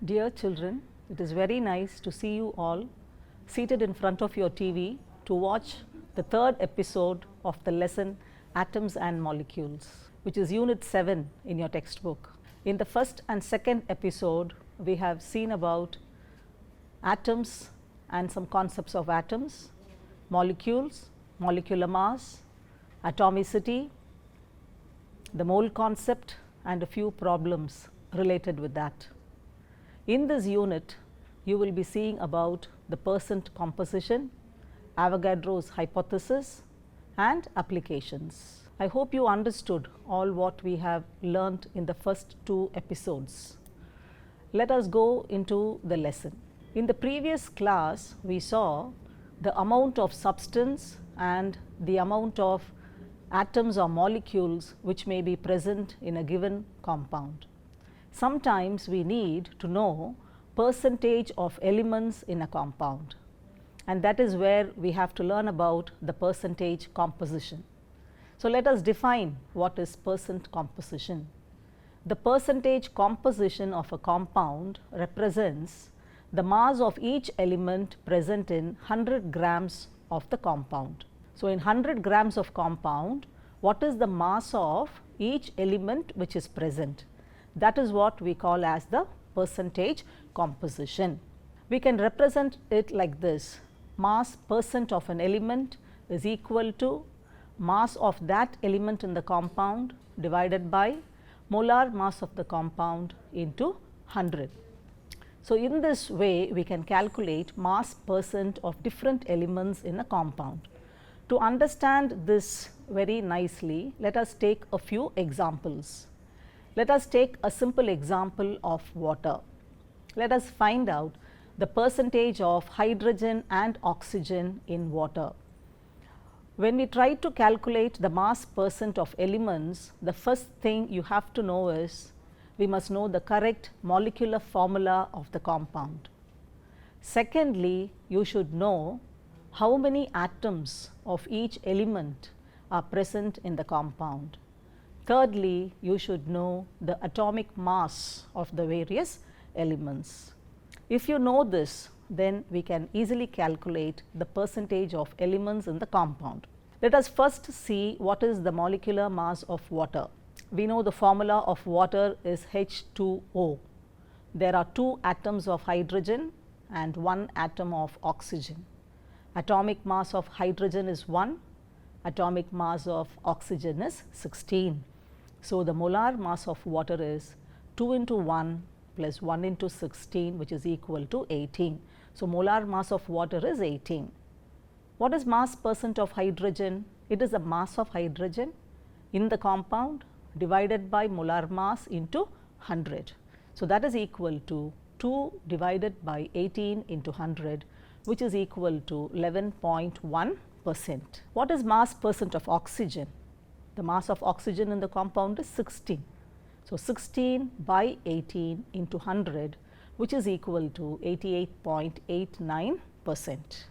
Dear children, it is very nice to see you all seated in front of your TV to watch the third episode of the lesson Atoms and Molecules, which is Unit 7 in your textbook. In the first and second episode, we have seen about atoms and some concepts of atoms, molecules, molecular mass, atomicity, the mole concept, and a few problems related with that. In this unit, you will be seeing about the percent composition, Avogadro's hypothesis, and applications. I hope you understood all what we have learnt in the first two episodes. Let us go into the lesson. In the previous class, we saw the amount of substance and the amount of atoms or molecules which may be present in a given compound. Sometimes we need to know percentage of elements in a compound, and that is where we have to learn about the percentage composition. So, let us define what is percent composition. The percentage composition of a compound represents the mass of each element present in 100 grams of the compound. So, in 100 grams of compound, what is the mass of each element which is present? That is what we call as the percentage composition. We can represent it like this: mass percent of an element is equal to mass of that element in the compound divided by molar mass of the compound into 100. So, in this way we can calculate mass percent of different elements in a compound. To understand this very nicely, let us take a few examples. Let us take a simple example of water. Let us find out the percentage of hydrogen and oxygen in water. When we try to calculate the mass percent of elements, the first thing you have to know is we must know the correct molecular formula of the compound. Secondly, you should know how many atoms of each element are present in the compound. Thirdly, you should know the atomic mass of the various elements. If you know this, then we can easily calculate the percentage of elements in the compound. Let us first see what is the molecular mass of water. We know the formula of water is H2O. There are 2 atoms of hydrogen and 1 atom of oxygen. Atomic mass of hydrogen is 1, atomic mass of oxygen is 16. So, the molar mass of water is 2 into 1 plus 1 into 16, which is equal to 18. So, molar mass of water is 18. What is mass percent of hydrogen? It is the mass of hydrogen in the compound divided by molar mass into 100. So, that is equal to 2 divided by 18 into 100, which is equal to 11.1%. What is mass percent of oxygen? The mass of oxygen in the compound is 16. So, 16 by 18 into 100, which is equal to 88.89%.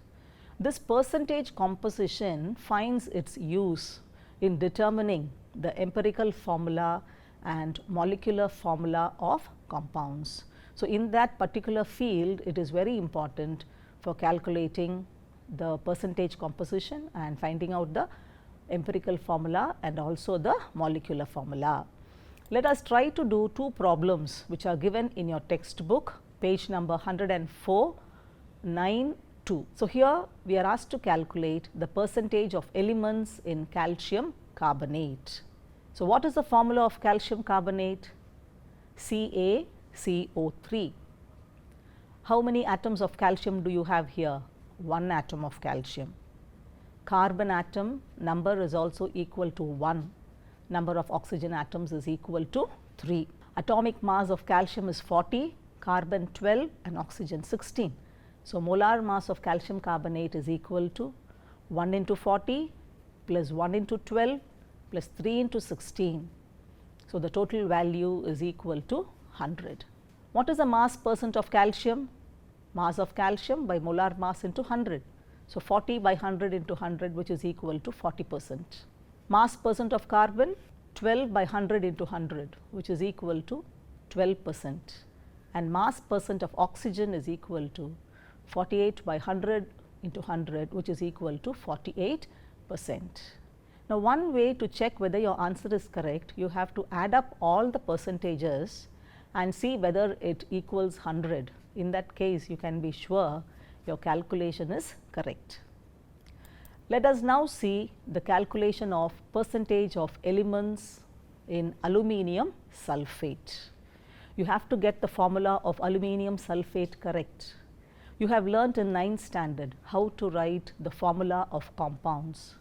This percentage composition finds its use in determining the empirical formula and molecular formula of compounds. So, in that particular field, it is very important for calculating the percentage composition and finding out the empirical formula and also the molecular formula. Let us try to do 2 problems which are given in your textbook, page number 104, 9, 2. So, here we are asked to calculate the percentage of elements in calcium carbonate. So, what is the formula of calcium carbonate? CaCO3. How many atoms of calcium do you have here? 1 atom of calcium. Carbon atom number is also equal to 1. Number of oxygen atoms is equal to 3. Atomic mass of calcium is 40, carbon 12 and oxygen 16. So, molar mass of calcium carbonate is equal to 1 into 40 plus 1 into 12 plus 3 into 16. So, the total value is equal to 100. What is the mass percent of calcium? Mass of calcium by molar mass into 100. So, 40 by 100 into 100, which is equal to 40%. Mass percent of carbon, 12 by 100 into 100, which is equal to 12%. and mass percent of oxygen is equal to 48 by 100 into 100, which is equal to 48%. Now, one way to check whether your answer is correct, you have to add up all the percentages and see whether it equals 100. In that case, you can be sure your calculation is correct. Let us now see the calculation of percentage of elements in aluminium sulfate. You have to get the formula of aluminium sulfate correct. You have learnt in 9th standard how to write the formula of compounds.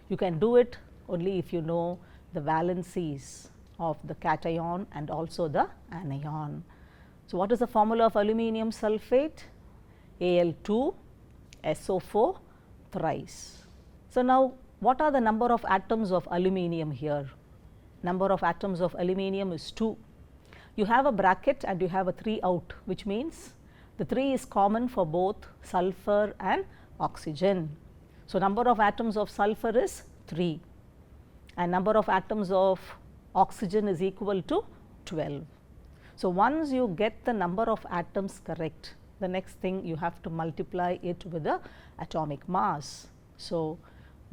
You can do it only if you know the valencies of the cation and also the anion. So, what is the formula of aluminium sulfate? Al2 SO4 thrice. So, now what are the number of atoms of aluminium here? Number of atoms of aluminium is 2. You have a bracket and you have a 3 out, which means the 3 is common for both sulfur and oxygen. So, number of atoms of sulfur is 3 and number of atoms of oxygen is equal to 12. So, once you get the number of atoms correct, the next thing you have to multiply it with the atomic mass. So,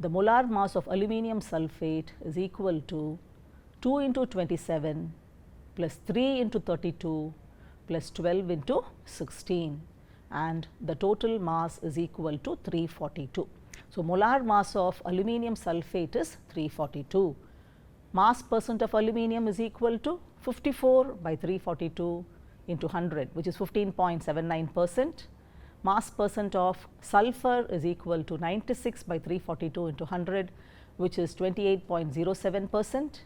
the molar mass of aluminium sulfate is equal to 2 into 27 plus 3 into 32 plus 12 into 16, and the total mass is equal to 342. So, molar mass of aluminium sulfate is 342. Mass percent of aluminium is equal to 54 by 342 into 100, which is 15.79%. Mass percent of sulfur is equal to 96 by 342 into 100, which is 28.07%,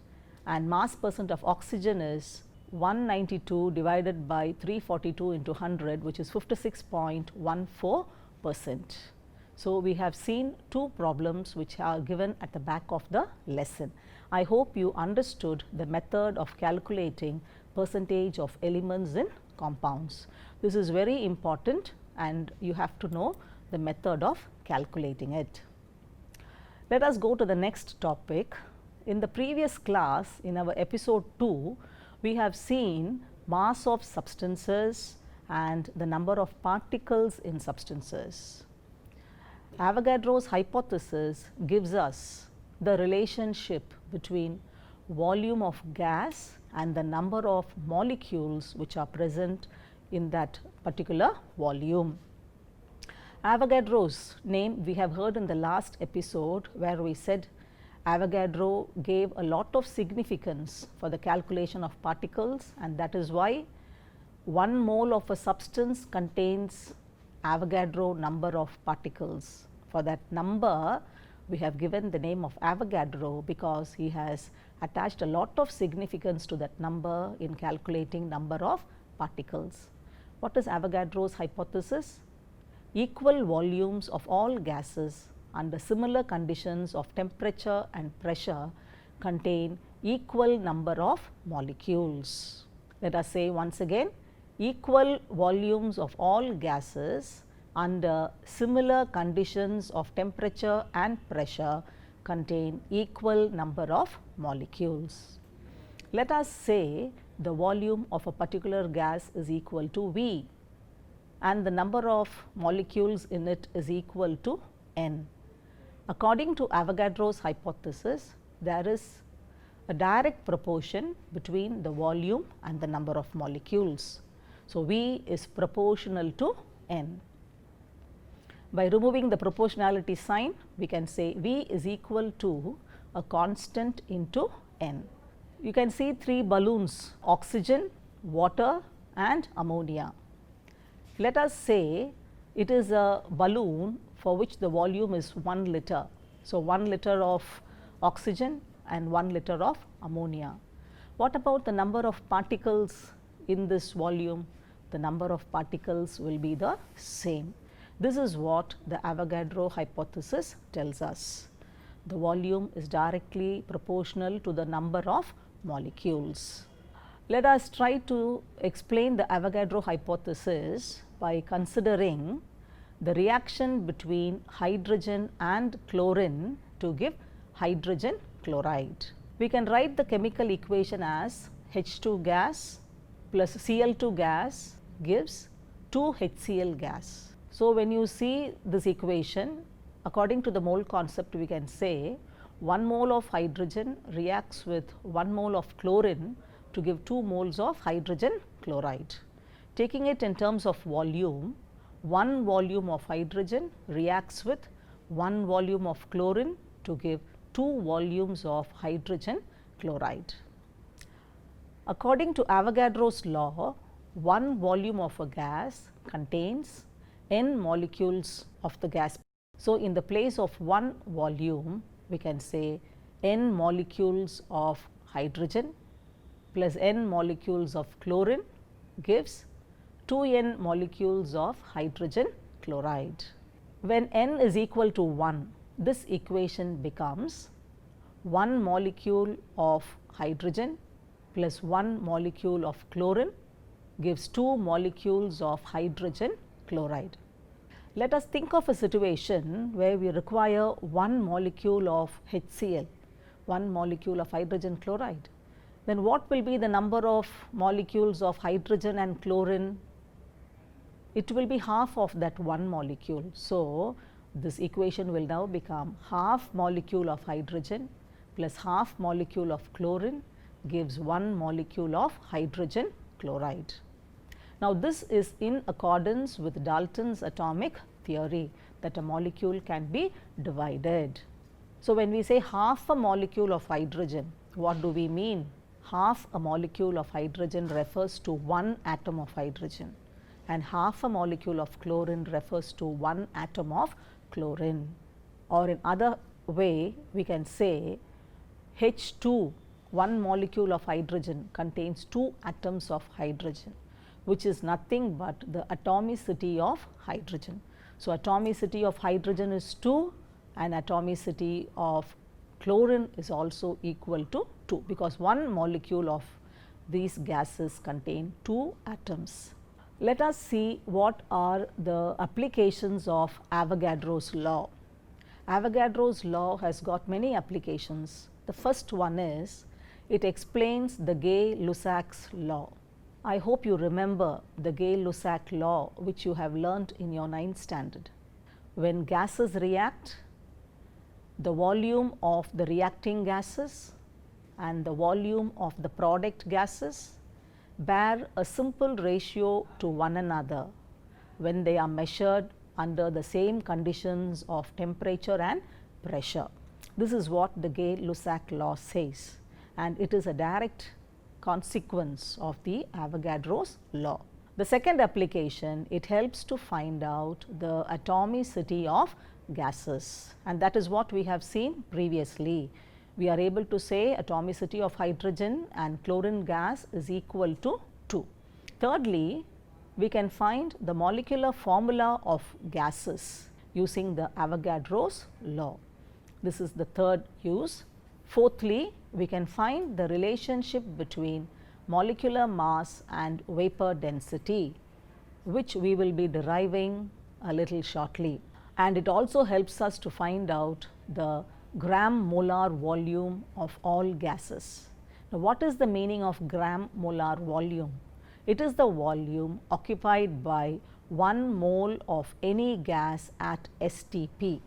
and mass percent of oxygen is 192 divided by 342 into 100, which is 56.14%. So, we have seen 2 problems which are given at the back of the lesson. I hope you understood the method of calculating percentage of elements in compounds. This is very important and you have to know the method of calculating it. Let us go to the next topic. In the previous class, in our episode 2, we have seen mass of substances and the number of particles in substances. Avogadro's hypothesis gives us the relationship between volume of gas and the number of molecules which are present in that particular volume. Avogadro's name we have heard in the last episode, where we said Avogadro gave a lot of significance for the calculation of particles, and that is why 1 mole of a substance contains Avogadro number of particles. For that number, we have given the name of Avogadro because he has attached a lot of significance to that number in calculating number of particles. What is Avogadro's hypothesis? Equal volumes of all gases under similar conditions of temperature and pressure contain equal number of molecules. Let us say once again, equal volumes of all gases under similar conditions of temperature and pressure contain equal number of molecules. Let us say the volume of a particular gas is equal to V and the number of molecules in it is equal to N. According to Avogadro's hypothesis, there is a direct proportion between the volume and the number of molecules. So, V is proportional to N. By removing the proportionality sign, we can say V is equal to a constant into N. You can see 3 balloons: oxygen, water and ammonia. Let us say it is a balloon for which the volume is 1 liter. So, 1 liter of oxygen and 1 liter of ammonia. What about the number of particles in this volume? The number of particles will be the same. This is what the Avogadro hypothesis tells us. The volume is directly proportional to the number of molecules. Let us try to explain the Avogadro hypothesis by considering the reaction between hydrogen and chlorine to give hydrogen chloride. We can write the chemical equation as H2 gas plus Cl2 gas gives 2 HCl gas. So, when you see this equation, according to the mole concept, we can say 1 mole of hydrogen reacts with 1 mole of chlorine to give 2 moles of hydrogen chloride. Taking it in terms of volume, 1 volume of hydrogen reacts with 1 volume of chlorine to give 2 volumes of hydrogen chloride. According to Avogadro's law, 1 volume of a gas contains n molecules of the gas. So, in the place of 1 volume, we can say n molecules of hydrogen plus n molecules of chlorine gives 2n molecules of hydrogen chloride. When n is equal to 1, this equation becomes 1 molecule of hydrogen plus 1 molecule of chlorine gives 2 molecules of hydrogen chloride. Let us think of a situation where we require 1 molecule of HCl, 1 molecule of hydrogen chloride. Then what will be the number of molecules of hydrogen and chlorine? It will be half of that 1 molecule. So, this equation will now become half molecule of hydrogen plus half molecule of chlorine gives 1 molecule of hydrogen chloride. Now, this is in accordance with Dalton's atomic theory that a molecule can be divided. So, when we say half a molecule of hydrogen, what do we mean? Half a molecule of hydrogen refers to 1 atom of hydrogen and half a molecule of chlorine refers to 1 atom of chlorine, or in other way we can say H2, 1 molecule of hydrogen contains 2 atoms of hydrogen, which is nothing but the atomicity of hydrogen. So, atomicity of hydrogen is 2 and atomicity of chlorine is also equal to 2, because 1 molecule of these gases contain 2 atoms. Let us see what are the applications of Avogadro's law. Avogadro's law has got many applications. The first one is it explains the Gay-Lussac's law. I hope you remember the Gay-Lussac law, which you have learnt in your 9th standard. When gases react, the volume of the reacting gases and the volume of the product gases bear a simple ratio to one another when they are measured under the same conditions of temperature and pressure. This is what the Gay-Lussac law says, and it is a direct consequence of the Avogadro's law. The second application, it helps to find out the atomicity of gases, and that is what we have seen previously. We are able to say atomicity of hydrogen and chlorine gas is equal to 2. Thirdly, we can find the molecular formula of gases using the Avogadro's law. This is the third use. Fourthly, we can find the relationship between molecular mass and vapor density, which we will be deriving a little shortly. And it also helps us to find out the gram molar volume of all gases. Now, what is the meaning of gram molar volume? It is the volume occupied by 1 mole of any gas at STP.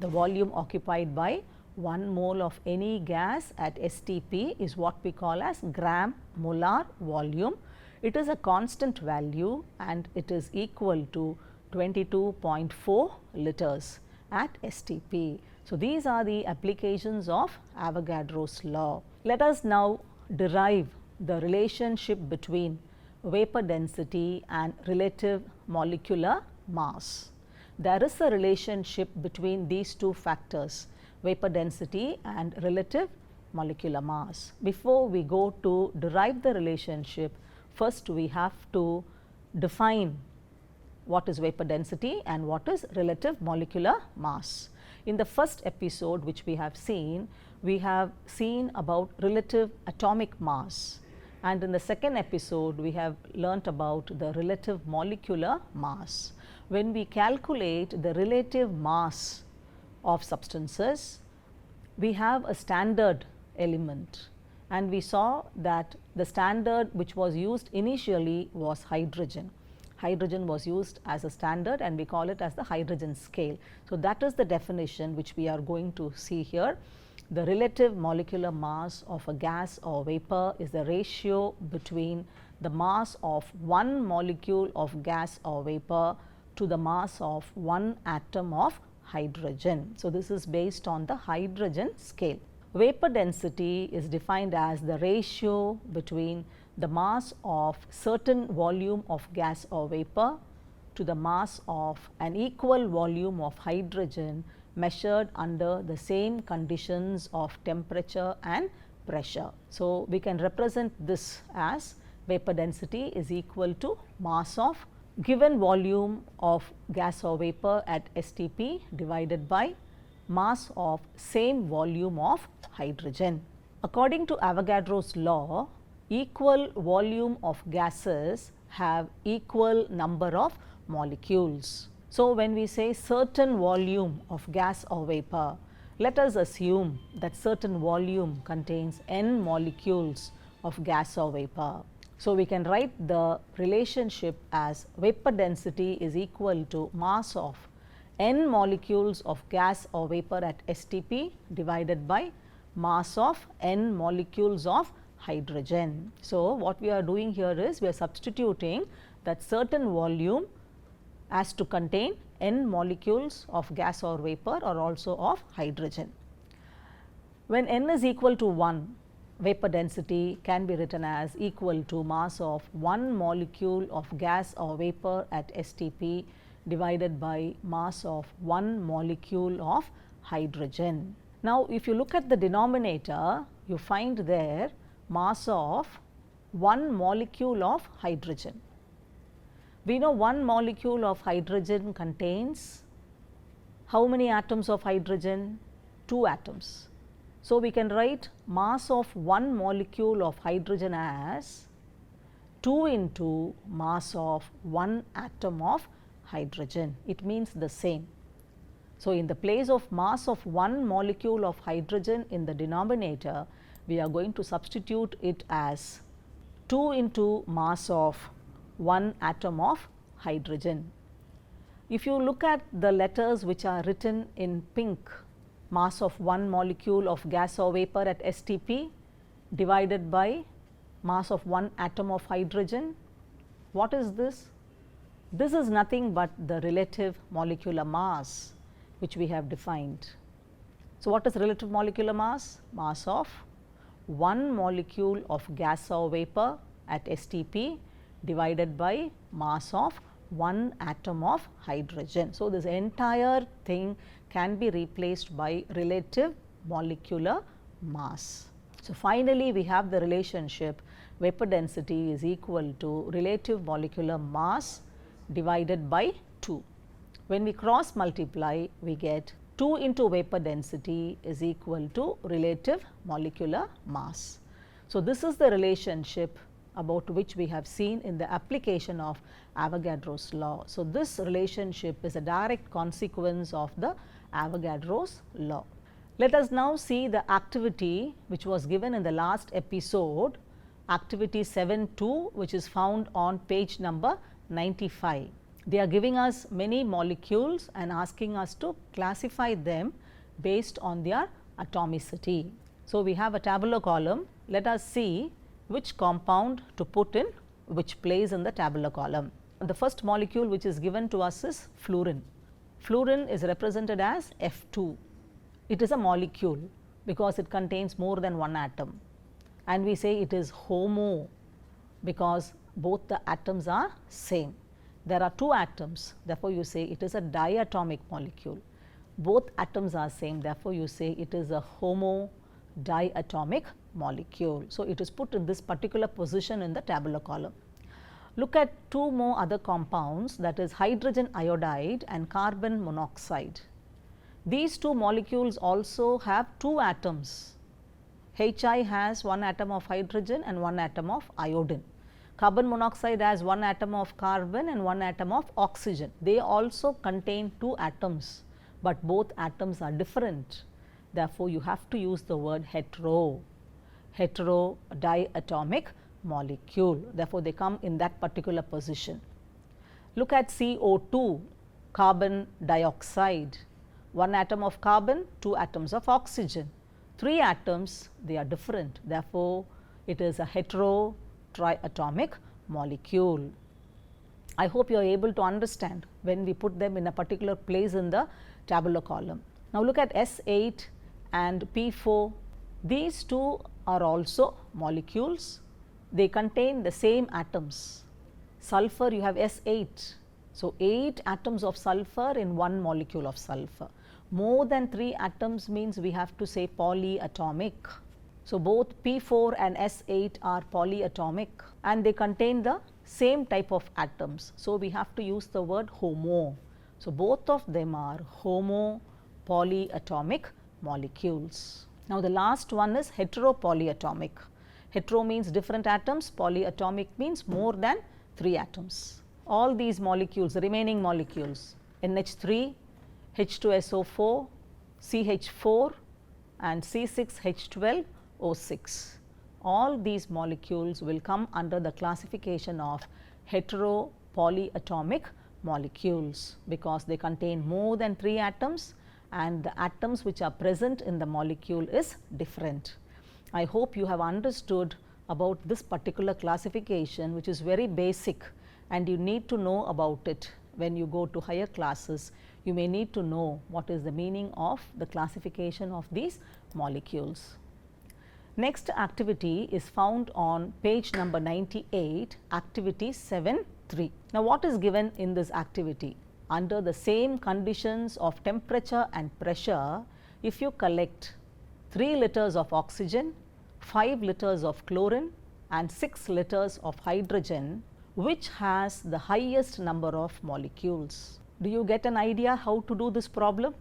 The volume occupied by 1 mole of any gas at STP is what we call as gram molar volume. It is a constant value and it is equal to 22.4 liters at STP. So, these are the applications of Avogadro's law. Let us now derive the relationship between vapor density and relative molecular mass. There is a relationship between these two factors, vapor density and relative molecular mass. Before we go to derive the relationship, first we have to define what is vapor density and what is relative molecular mass. In the first episode which we have seen about relative atomic mass, and in the second episode we have learnt about the relative molecular mass. When we calculate the relative mass of substances, we have a standard element and we saw that the standard which was used initially was hydrogen. Hydrogen was used as a standard and we call it as the hydrogen scale. So, that is the definition which we are going to see here. The relative molecular mass of a gas or vapor is the ratio between the mass of one molecule of gas or vapor to the mass of one atom of hydrogen. So, this is based on the hydrogen scale. Vapor density is defined as the ratio between the mass of certain volume of gas or vapor to the mass of an equal volume of hydrogen measured under the same conditions of temperature and pressure. So, we can represent this as vapor density is equal to mass of given volume of gas or vapor at STP divided by mass of same volume of hydrogen. According to Avogadro's law, equal volume of gases have equal number of molecules. So, when we say certain volume of gas or vapor, let us assume that certain volume contains n molecules of gas or vapor. So, we can write the relationship as vapor density is equal to mass of n molecules of gas or vapor at STP divided by mass of n molecules of hydrogen. So, what we are doing here is we are substituting that certain volume as to contain n molecules of gas or vapor or also of hydrogen. When n is equal to 1, vapor density can be written as equal to mass of one molecule of gas or vapor at STP divided by mass of one molecule of hydrogen. Now, if you look at the denominator, you find there mass of one molecule of hydrogen. We know one molecule of hydrogen contains how many atoms of hydrogen? 2 atoms. So, we can write mass of one molecule of hydrogen as 2 into mass of one atom of hydrogen. It means the same. So, in the place of mass of one molecule of hydrogen in the denominator, we are going to substitute it as 2 into mass of one atom of hydrogen. If you look at the letters which are written in pink, mass of one molecule of gas or vapor at STP divided by mass of one atom of hydrogen, what is this? This is nothing but the relative molecular mass which we have defined. So, what is relative molecular mass? Mass of one molecule of gas or vapor at STP divided by mass of one atom of hydrogen. So, this entire thing can be replaced by relative molecular mass. So, finally, we have the relationship vapor density is equal to relative molecular mass divided by 2. When we cross multiply, we get 2 into vapor density is equal to relative molecular mass. So, this is the relationship about which we have seen in the application of Avogadro's law. So, this relationship is a direct consequence of the Avogadro's law. Let us now see the activity which was given in the last episode, activity 7.2, which is found on page number 95. They are giving us many molecules and asking us to classify them based on their atomicity. So, we have a tabular column. Let us see which compound to put in which place in the tabular column. The first molecule which is given to us is fluorine. Fluorine is represented as F2. It is a molecule because it contains more than one atom, and we say it is HOMO because both the atoms are same. There are 2 atoms, therefore, you say it is a diatomic molecule. Both atoms are same, therefore, you say it is a HOMO diatomic molecule. So, it is put in this particular position in the tabular column. Look at 2 more other compounds, that is hydrogen iodide and carbon monoxide. These 2 molecules also have 2 atoms. HI has 1 atom of hydrogen and 1 atom of iodine. Carbon monoxide has 1 atom of carbon and 1 atom of oxygen. They also contain 2 atoms, but both atoms are different. Therefore, you have to use the word hetero. heterodiatomic molecule. Therefore, they come in that particular position. Look at CO2, carbon dioxide, 1 atom of carbon, 2 atoms of oxygen, 3 atoms, they are different. Therefore, it is a heterotriatomic molecule. I hope you are able to understand when we put them in a particular place in the tabular column. Now, look at S8 and P4. These two are also molecules. They contain the same atoms. Sulfur, you have S8. So, 8 atoms of sulfur in 1 molecule of sulfur. More than 3 atoms means we have to say polyatomic. So, both P4 and S8 are polyatomic and they contain the same type of atoms. So, we have to use the word homo. So, both of them are homo polyatomic molecules. Now, the last one is heteropolyatomic. Hetero means different atoms, polyatomic means more than 3 atoms. All these molecules, the remaining molecules, NH3, H2SO4, CH4 and C6H12O6. All these molecules will come under the classification of heteropolyatomic molecules because they contain more than 3 atoms and the atoms which are present in the molecule is different. I hope you have understood about this particular classification, which is very basic and you need to know about it when you go to higher classes. You may need to know what is the meaning of the classification of these molecules. Next activity is found on page number 98, activity 7.3. Now, what is given in this activity? Under the same conditions of temperature and pressure, if you collect 3 liters of oxygen, 5 liters of chlorine and 6 liters of hydrogen, which has the highest number of molecules? Do you get an idea how to do this problem?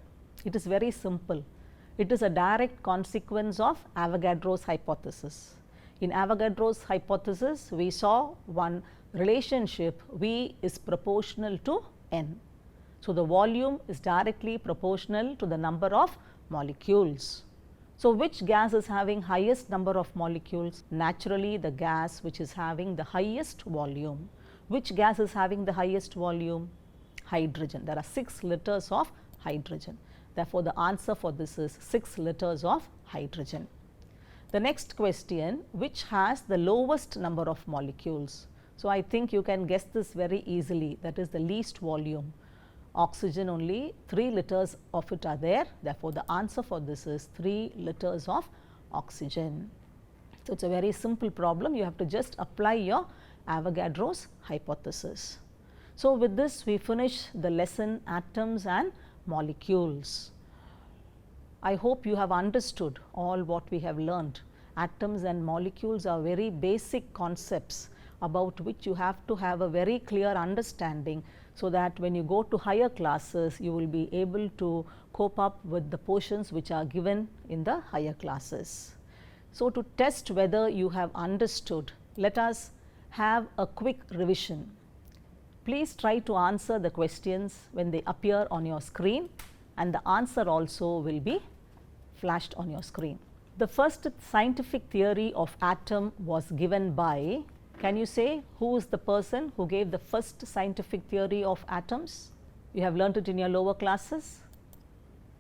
It is very simple. It is a direct consequence of Avogadro's hypothesis. In Avogadro's hypothesis, we saw one relationship V is proportional to N. So, the volume is directly proportional to the number of molecules. So, which gas is having highest number of molecules? Naturally, the gas which is having the highest volume. Which gas is having the highest volume? Hydrogen. There are 6 liters of hydrogen. Therefore, the answer for this is 6 liters of hydrogen. The next question, which has the lowest number of molecules? So, I think you can guess this very easily, that is the least volume. Oxygen, only 3 liters of it are there. Therefore, the answer for this is 3 liters of oxygen. So, it is a very simple problem. You have to just apply your Avogadro's hypothesis. So, with this we finish the lesson atoms and molecules. I hope you have understood all what we have learned. Atoms and molecules are very basic concepts about which you have to have a very clear understanding, so that when you go to higher classes you will be able to cope up with the portions which are given in the higher classes. So, to test whether you have understood, let us have a quick revision. Please try to answer the questions when they appear on your screen, and the answer also will be flashed on your screen. The first scientific theory of atom was given by, can you say who is the person who gave the first scientific theory of atoms? You have learnt it in your lower classes?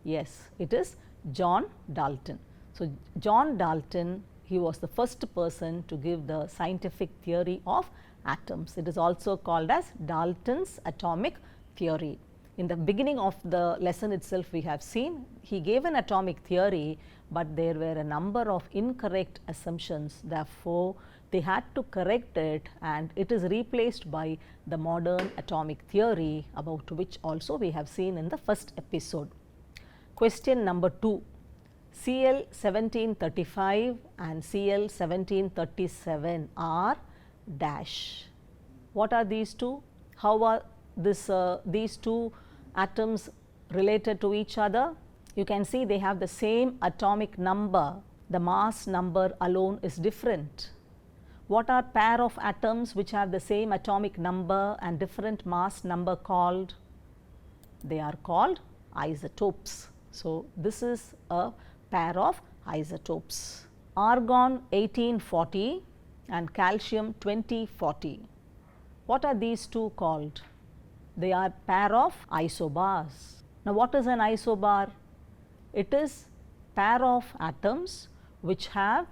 Yes, it is John Dalton. So, John Dalton, he was the first person to give the scientific theory of atoms. It is also called as Dalton's atomic theory. In the beginning of the lesson itself we have seen he gave an atomic theory, but there were a number of incorrect assumptions. Therefore, they had to correct it and it is replaced by the modern atomic theory, about which also we have seen in the first episode. Question number 2. Cl 1735 and Cl 1737 are dash. What are these two? How are these two atoms related to each other? You can see they have the same atomic number. The mass number alone is different. What are pair of atoms which have the same atomic number and different mass number called? They are called isotopes. So, this is a pair of isotopes. argon 1840 and calcium 2040. What are these two called? They are pair of isobars. Now, what is an isobar? It is pair of atoms which have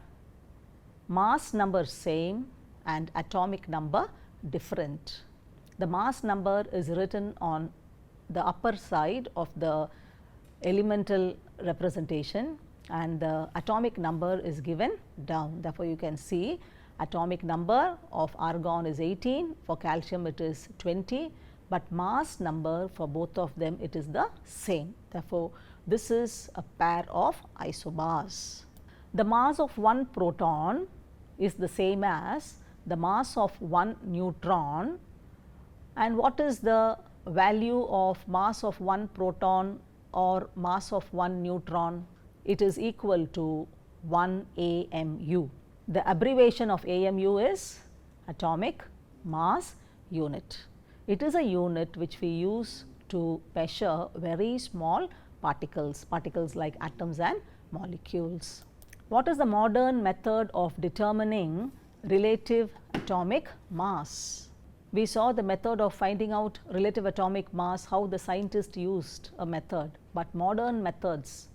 mass number same and atomic number different. The mass number is written on the upper side of the elemental representation and the atomic number is given down. Therefore, you can see atomic number of argon is 18, for calcium it is 20, but mass number for both of them it is the same. Therefore, this is a pair of isobars. The mass of one proton is the same as the mass of one neutron. And what is the value of mass of one proton or mass of one neutron? It is equal to 1 AMU. The abbreviation of AMU is atomic mass unit. It is a unit which we use to measure very small particles, particles like atoms and molecules. What is the modern method of determining relative atomic mass? We saw the method of finding out relative atomic mass, how the scientists used a method, but modern methods,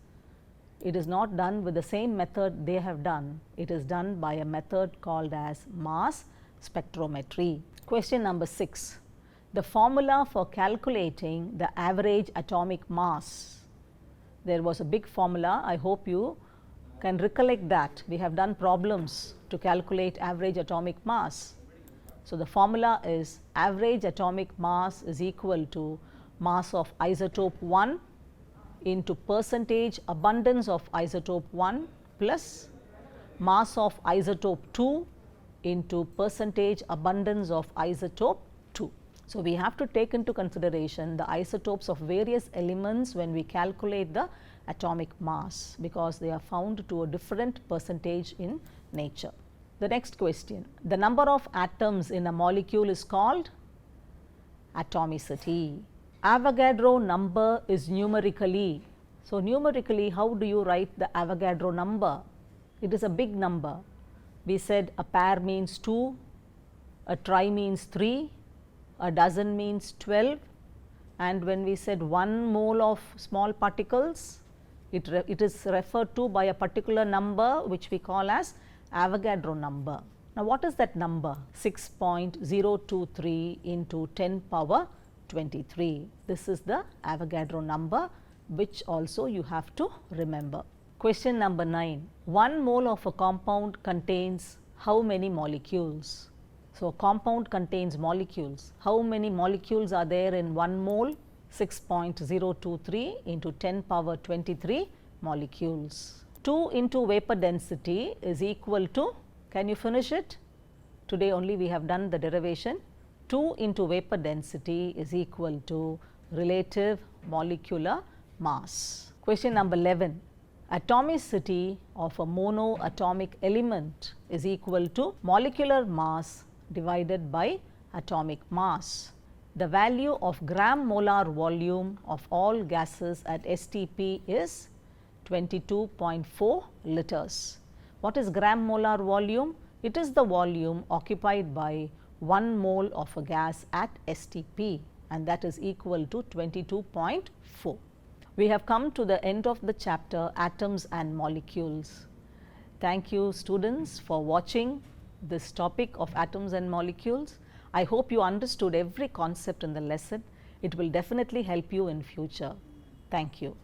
it is not done with the same method they have done. It is done by a method called as mass spectrometry. Question number 6. The formula for calculating the average atomic mass. There was a big formula. I hope you can recollect that. We have done problems to calculate average atomic mass. So, the formula is average atomic mass is equal to mass of isotope 1 into percentage abundance of isotope 1 plus mass of isotope 2 into percentage abundance of isotope 2. So, we have to take into consideration the isotopes of various elements when we calculate the atomic mass, because they are found to a different percentage in nature. The next question, the number of atoms in a molecule is called atomicity. Avogadro number is numerically. So, numerically how do you write the Avogadro number? It is a big number. We said a pair means 2, a trie means 3, a dozen means 12, and when we said 1 mole of small particles, it is referred to by a particular number which we call as Avogadro number. Now, what is that number? 6.023 into 10 power 23. This is the Avogadro number, which also you have to remember. Question number 9. 1 mole of a compound contains how many molecules? So, a compound contains molecules. How many molecules are there in 1 mole? 6.023 into 10 power 23 molecules. 2 into vapor density is equal to, can you finish it? Today only we have done the derivation. 2 into vapor density is equal to relative molecular mass. Question number 11. Atomicity of a monoatomic element is equal to molecular mass divided by atomic mass. The value of gram molar volume of all gases at STP is 22.4 liters. What is gram molar volume? It is the volume occupied by 1 mole of a gas at STP, and that is equal to 22.4. We have come to the end of the chapter Atoms and Molecules. Thank you students for watching this topic of atoms and molecules. I hope you understood every concept in the lesson. It will definitely help you in future. Thank you.